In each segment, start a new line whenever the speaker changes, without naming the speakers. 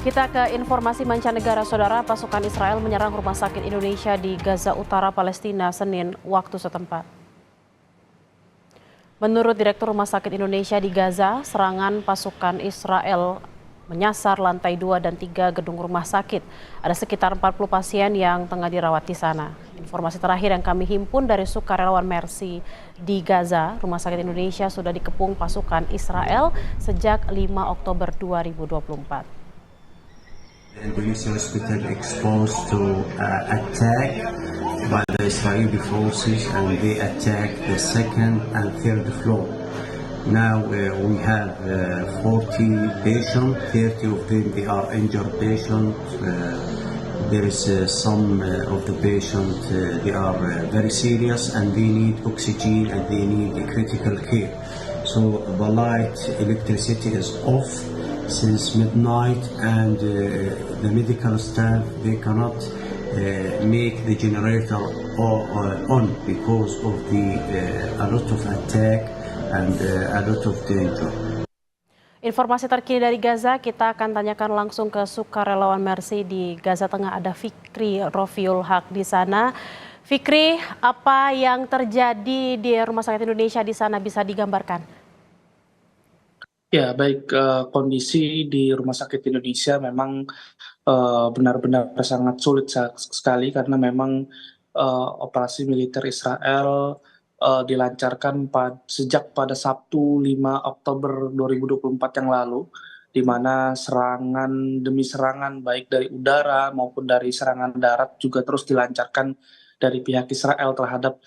Kita ke informasi mancanegara, Saudara. Pasukan Israel menyerang rumah sakit Indonesia di Gaza Utara, Palestina, Senin waktu setempat. Menurut Direktur Rumah Sakit Indonesia di Gaza, serangan pasukan Israel menyasar lantai 2 dan 3 gedung rumah sakit. Ada sekitar 40 pasien yang tengah dirawat di sana. Informasi terakhir yang kami himpun dari sukarelawan Mercy di Gaza, Rumah Sakit Indonesia sudah dikepung pasukan Israel sejak 5 Oktober 2024.
Indonesia hospital exposed to attack by the Israeli forces, and they attacked the second and third floor. Now we have 40 patients, 30 of them they are injured patients. There is some of the patients they are very serious and they need oxygen and they need critical care. So the light, electricity is off since midnight, and the medical staff they cannot make the generator on because of the a lot of attack and a lot of danger.
Informasi terkini dari Gaza kita akan tanyakan langsung ke sukarelawan Mercy di Gaza Tengah. Ada Fikri Rofiul Haq di sana. Fikri, apa yang terjadi di Rumah Sakit Indonesia di sana bisa digambarkan?
Ya, baik, kondisi di Rumah Sakit Indonesia memang benar-benar sangat sulit sekali karena memang operasi militer Israel dilancarkan sejak pada Sabtu 5 Oktober 2024 yang lalu, di mana serangan demi serangan baik dari udara maupun dari serangan darat juga terus dilancarkan dari pihak Israel terhadap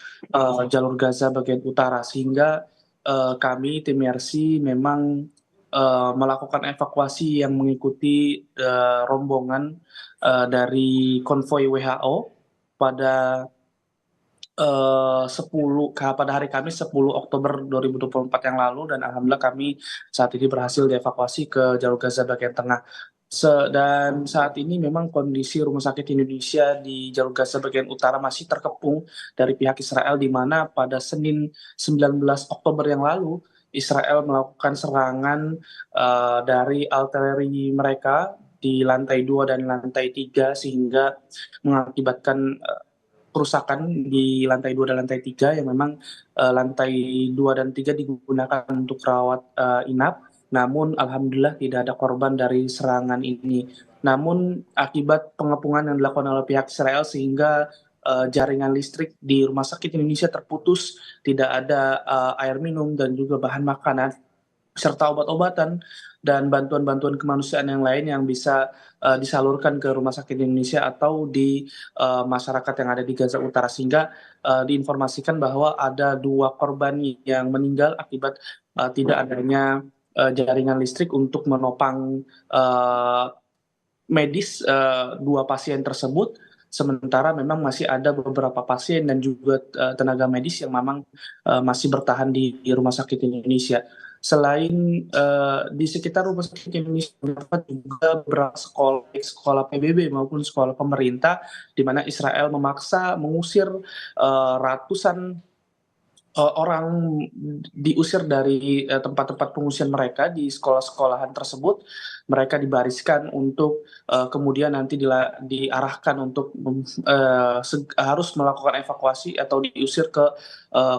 jalur Gaza bagian utara, sehingga kami tim Mercy memang melakukan evakuasi yang mengikuti rombongan dari konvoi WHO pada pada hari Kamis 10 Oktober 2024 yang lalu, dan alhamdulillah kami saat ini berhasil dievakuasi ke jalur Gaza bagian tengah. Dan saat ini memang kondisi Rumah Sakit Indonesia di jalur Gaza bagian utara masih terkepung dari pihak Israel, di mana pada Senin 19 Oktober yang lalu Israel melakukan serangan dari artileri mereka di lantai 2 dan lantai 3 sehingga mengakibatkan kerusakan di lantai 2 dan lantai 3 yang memang lantai 2 dan 3 digunakan untuk rawat inap. Namun alhamdulillah tidak ada korban dari serangan ini. Namun akibat pengepungan yang dilakukan oleh pihak Israel sehingga jaringan listrik di Rumah Sakit Indonesia terputus, tidak ada air minum dan juga bahan makanan serta obat-obatan dan bantuan-bantuan kemanusiaan yang lain yang bisa disalurkan ke Rumah Sakit Indonesia atau di masyarakat yang ada di Gaza Utara, sehingga diinformasikan bahwa ada 2 korban yang meninggal akibat tidak adanya jaringan listrik untuk menopang medis 2 pasien tersebut. Sementara memang masih ada beberapa pasien dan juga tenaga medis yang memang masih bertahan di Rumah Sakit Indonesia. Selain di sekitar Rumah Sakit Indonesia terdapat juga beberapa sekolah PBB maupun sekolah pemerintah, di mana Israel memaksa mengusir ratusan orang diusir dari tempat-tempat pengungsian mereka di sekolah-sekolahan tersebut. Mereka dibariskan untuk kemudian nanti diarahkan untuk harus melakukan evakuasi atau diusir ke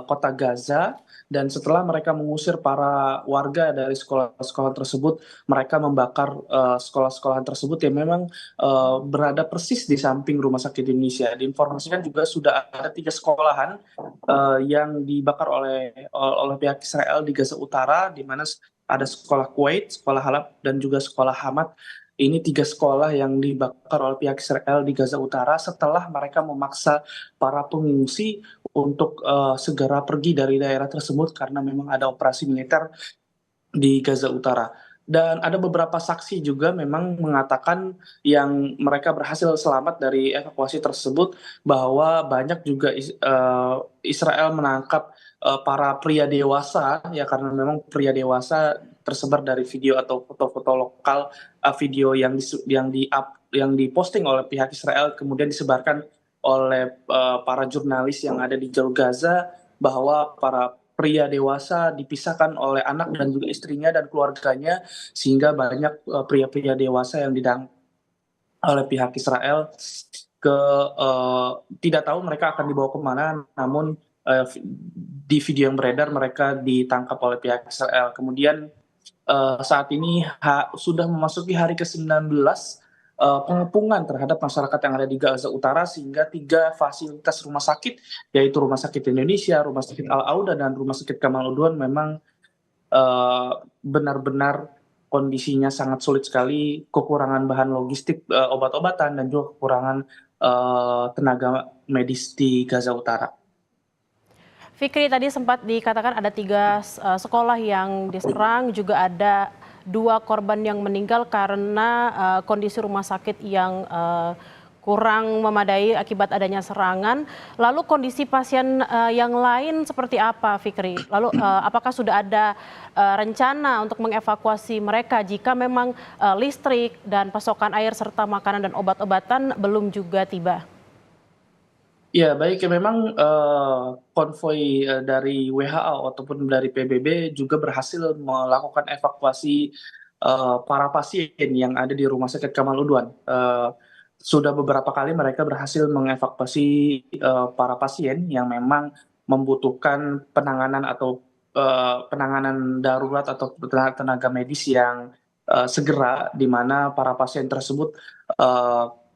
kota Gaza. Dan setelah mereka mengusir para warga dari sekolah-sekolah tersebut, mereka membakar sekolah-sekolahan tersebut yang memang berada persis di samping Rumah Sakit Indonesia. Diinformasikan juga sudah ada 3 sekolahan yang dibakar oleh pihak Israel di Gaza Utara, di mana ada sekolah Kuwait, sekolah Halab, dan juga sekolah Hamad. Ini 3 sekolah yang dibakar oleh pihak Israel di Gaza Utara setelah mereka memaksa para pengungsi untuk segera pergi dari daerah tersebut karena memang ada operasi militer di Gaza Utara. Dan ada beberapa saksi juga memang mengatakan yang mereka berhasil selamat dari evakuasi tersebut, bahwa banyak juga Israel menangkap para pria dewasa, ya, karena memang pria dewasa tersebar dari video atau foto-foto lokal, video yang diposting oleh pihak Israel kemudian disebarkan oleh para jurnalis yang ada di jalur Gaza, bahwa para pria dewasa dipisahkan oleh anak dan juga istrinya dan keluarganya, sehingga banyak pria-pria dewasa yang oleh pihak Israel tidak tahu mereka akan dibawa kemana, namun di video yang beredar mereka ditangkap oleh pihak Israel. Kemudian saat ini sudah memasuki hari ke-19 pengepungan terhadap masyarakat yang ada di Gaza Utara, sehingga 3 fasilitas rumah sakit, yaitu Rumah Sakit Indonesia, Rumah Sakit Al-Auda, dan Rumah Sakit Kamal Udwan memang benar-benar kondisinya sangat sulit sekali, kekurangan bahan logistik, obat-obatan, dan juga kekurangan tenaga medis di Gaza Utara.
Fikri, tadi sempat dikatakan ada 3 sekolah yang diserang, juga ada 2 korban yang meninggal karena kondisi rumah sakit yang kurang memadai akibat adanya serangan. Lalu kondisi pasien yang lain seperti apa, Fikri? Lalu apakah sudah ada rencana untuk mengevakuasi mereka jika memang listrik dan pasokan air serta makanan dan obat-obatan belum juga tiba?
Ya, baik, ya memang konvoi dari WHO ataupun dari PBB juga berhasil melakukan evakuasi para pasien yang ada di Rumah Sakit Kamal Udwan. Sudah beberapa kali mereka berhasil mengevakuasi para pasien yang memang membutuhkan penanganan atau penanganan darurat atau tenaga medis yang segera, di mana para pasien tersebut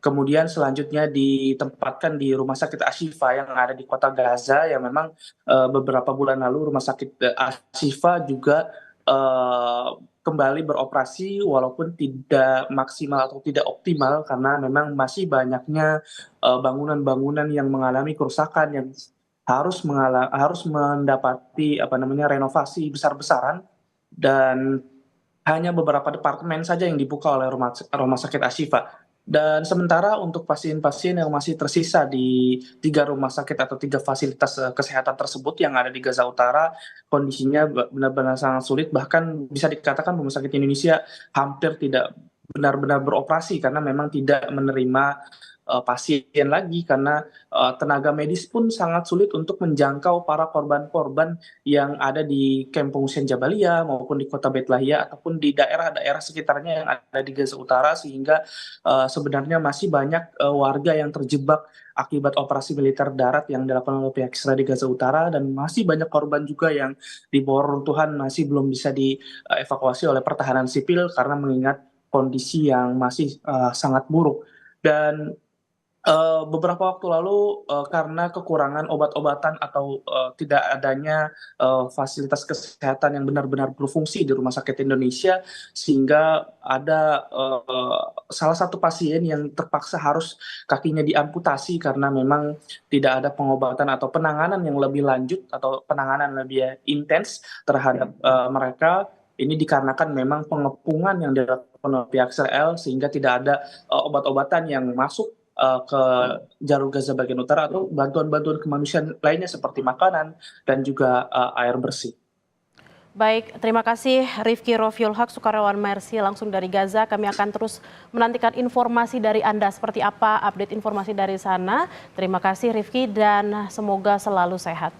kemudian selanjutnya ditempatkan di Rumah Sakit Ashifa yang ada di kota Gaza, yang memang beberapa bulan lalu Rumah Sakit Ashifa juga kembali beroperasi walaupun tidak maksimal atau tidak optimal, karena memang masih banyaknya bangunan-bangunan yang mengalami kerusakan yang harus mendapati renovasi besar-besaran, dan hanya beberapa departemen saja yang dibuka oleh Rumah Sakit Ashifa. Dan sementara untuk pasien-pasien yang masih tersisa di 3 rumah sakit atau 3 fasilitas kesehatan tersebut yang ada di Gaza Utara, kondisinya benar-benar sangat sulit. Bahkan bisa dikatakan Rumah Sakit Indonesia hampir tidak benar-benar beroperasi karena memang tidak menerima pasien lagi, karena tenaga medis pun sangat sulit untuk menjangkau para korban-korban yang ada di kamp pengungsian Jabalia maupun di kota Beit Lahia ataupun di daerah-daerah sekitarnya yang ada di Gaza Utara, sehingga sebenarnya masih banyak warga yang terjebak akibat operasi militer darat yang dilakukan oleh pihak Israel di Gaza Utara, dan masih banyak korban juga yang di bawah runtuhan masih belum bisa dievakuasi oleh pertahanan sipil karena mengingat kondisi yang masih sangat buruk. Dan beberapa waktu lalu karena kekurangan obat-obatan atau tidak adanya fasilitas kesehatan yang benar-benar berfungsi di Rumah Sakit Indonesia, sehingga ada salah satu pasien yang terpaksa harus kakinya diamputasi karena memang tidak ada pengobatan atau penanganan yang lebih lanjut atau penanganan lebih intens terhadap mereka. Ini dikarenakan memang pengepungan yang dilakukan oleh pihak Israel, sehingga tidak ada obat-obatan yang masuk ke jalur Gaza bagian utara atau bantuan-bantuan kemanusiaan lainnya seperti makanan dan juga air bersih.
Baik, terima kasih Rifki Rofiul Haq, sukarelawan Mercy langsung dari Gaza. Kami akan terus menantikan informasi dari Anda, seperti apa update informasi dari sana. Terima kasih Rifki dan semoga selalu sehat.